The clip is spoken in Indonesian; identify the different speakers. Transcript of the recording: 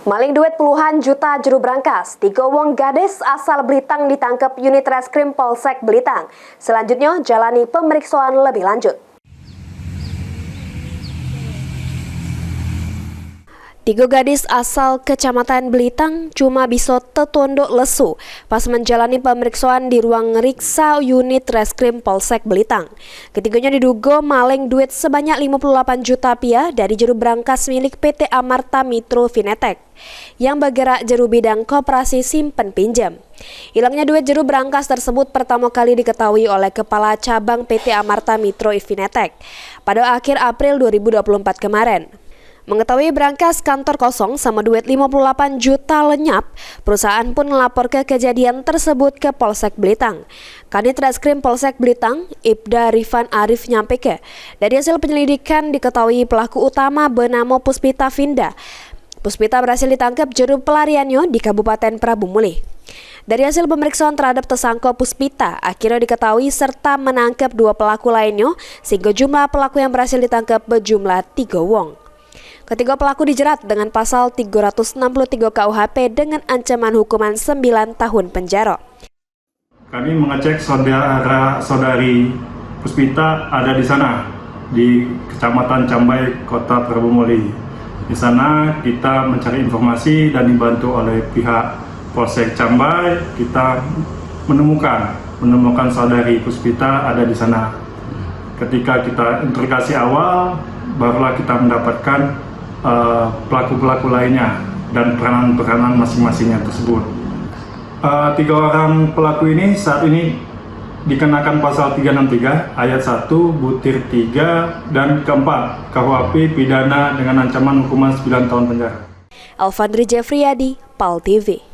Speaker 1: Maling duit puluhan juta juru brankas, 3 wong gadis asal Blitang ditangkap unit reskrim Polsek Blitang. Selanjutnya jalani pemeriksaan lebih lanjut. 3 gadis asal Kecamatan Blitang cuma bisa tetunduk lesu pas menjalani pemeriksaan di ruang riksa unit reskrim Polsek Blitang. Ketiganya diduga maling duit sebanyak 58 juta rupiah dari juru brankas milik PT Amarta Mitro Finetek yang bergerak juru bidang koperasi simpen pinjam. Hilangnya duit juru brankas tersebut pertama kali diketahui oleh Kepala Cabang PT Amarta Mitro Finetek pada akhir April 2024 kemarin. Mengetahui brankas kantor kosong sama duit 58 juta lenyap, perusahaan pun melapor ke kejadian tersebut ke Polsek Blitang. Kadit Reskrim Polsek Blitang, Ibda Rifan Arif nyampaikan, dari hasil penyelidikan diketahui pelaku utama bernama Puspita Finda. Puspita berhasil ditangkap juru pelariannya di Kabupaten Prabu Mulih. Dari hasil pemeriksaan terhadap tersangka Puspita, akhirnya diketahui serta menangkap 2 pelaku lainnya, sehingga jumlah pelaku yang berhasil ditangkap berjumlah 3 wong. Ketiga pelaku dijerat dengan pasal 363 KUHP dengan ancaman hukuman 9 tahun penjara.
Speaker 2: Kami mengecek saudari Puspita ada di sana, di Kecamatan Cambai, Kota Prabu Mulih. Di sana kita mencari informasi dan dibantu oleh pihak Polsek Cambai, kita menemukan saudari Puspita ada di sana. Ketika kita interogasi awal, barulah kita mendapatkan pelaku-pelaku lainnya dan peranan-peranan masing-masingnya tersebut. 3 orang pelaku ini saat ini dikenakan pasal 363 ayat 1 butir 3 dan keempat KUHP pidana dengan ancaman hukuman 9 tahun penjara.
Speaker 1: Alfandri Jeffriyadi, PAL TV.